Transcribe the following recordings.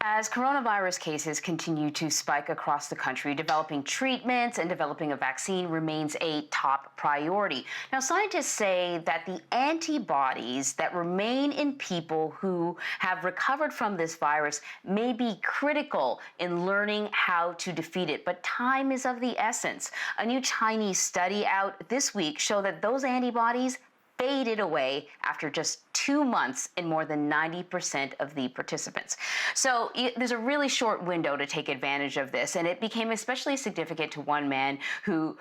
As coronavirus cases continue to spike across the country, developing treatments and developing a vaccine remains a top priority. Now, scientists say that the antibodies that remain in people who have recovered from this virus may be critical in learning how to defeat it, but time is of the essence. A new Chinese study out this week showed that those antibodies faded away after just 2 months in more than 90% of the participants. So there's a really short window to take advantage of this, and it became especially significant to one man who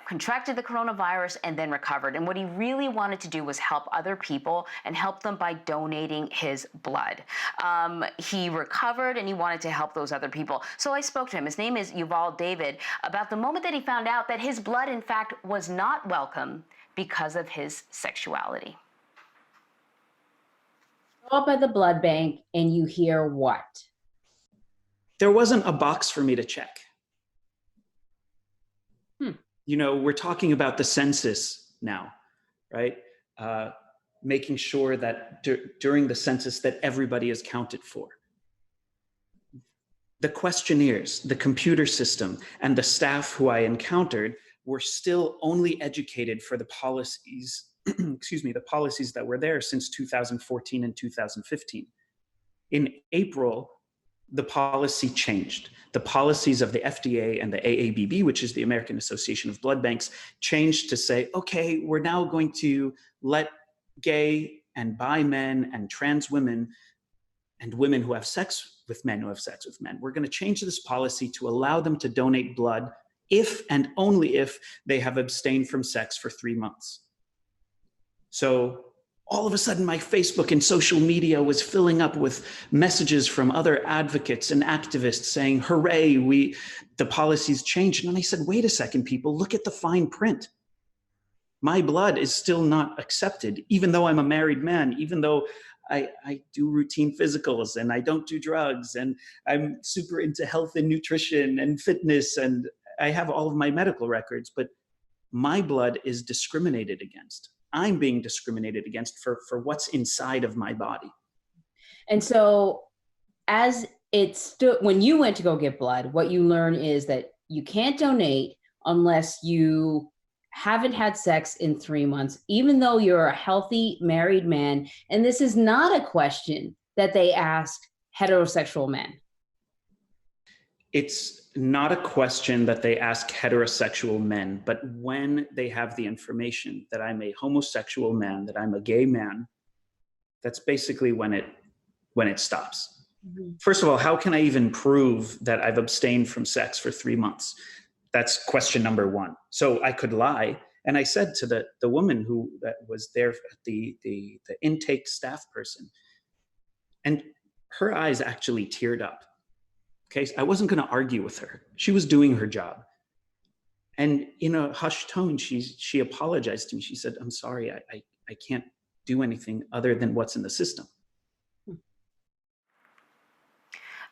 contracted the coronavirus and then recovered. And what he really wanted to do was help other people and help them by donating his blood. He recovered and he wanted to help those other people. So I spoke to him. His name is Yuval David, about the moment that he found out that his blood, in fact, was not welcome because of his sexuality. Show up at the blood bank and you hear what? There wasn't a box for me to check. You know, we're talking about the census now, right? Making sure that during the census that everybody is counted for. The questionnaires, the computer system, and the staff who I encountered were still only educated for the policies, excuse me, the policies that were there since 2014 and 2015. In April, the policy changed. The policies of the FDA and the AABB, which is the American Association of Blood Banks, changed to say, okay, we're now going to let gay and bi men and trans women and women who have sex with men who have sex with men, we're going to change this policy to allow them to donate blood if and only if they have abstained from sex for 3 months. So all of a sudden, my Facebook and social media was filling up with messages from other advocates and activists saying, hooray, the policy's changed. And I said, wait a second, people, look at the fine print. My blood is still not accepted, even though I'm a married man, even though I do routine physicals and I don't do drugs and I'm super into health and nutrition and fitness and I have all of my medical records, but my blood is discriminated against. I'm being discriminated against for what's inside of my body. And so as it stood, when you went to go get blood, what you learn is that you can't donate unless you haven't had sex in 3 months, even though you're a healthy married man. And this is not a question that they ask heterosexual men. It's not a question that they ask heterosexual men, but when they have the information that I'm a homosexual man, that I'm a gay man, that's basically when it stops. Mm-hmm. First of all, how can I even prove that I've abstained from sex for 3 months? That's question number one. So I could lie. And I said to the woman who was there, the intake staff person, and her eyes actually teared up. Okay, I wasn't going to argue with her. She was doing her job. And in a hushed tone, she apologized to me. She said, I'm sorry, I can't do anything other than what's in the system.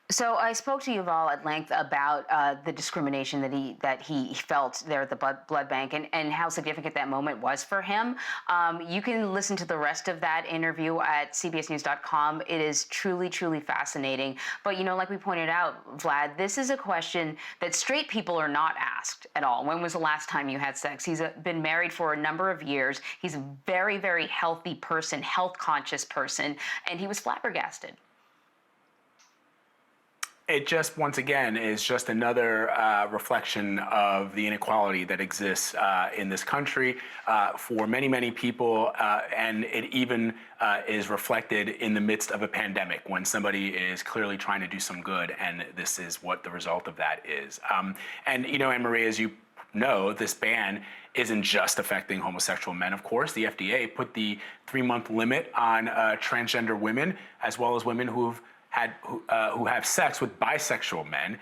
So I spoke to Yuval at length about the discrimination that he felt there at the blood bank and how significant that moment was for him. You can listen to the rest of that interview at cbsnews.com. It is truly, truly fascinating. But, you know, like we pointed out, Vlad, this is a question that straight people are not asked at all. When was the last time you had sex? He's been married for a number of years. He's a very, very healthy person, health-conscious person, and he was flabbergasted. It just, once again, is just another reflection of the inequality that exists in this country for many, many people. And it even is reflected in the midst of a pandemic when somebody is clearly trying to do some good. And this is what the result of that is. And, you know, Anne-Marie, as you know, this ban isn't just affecting homosexual men, of course. The FDA put the 3-month limit on transgender women, as well as women who have sex with bisexual men.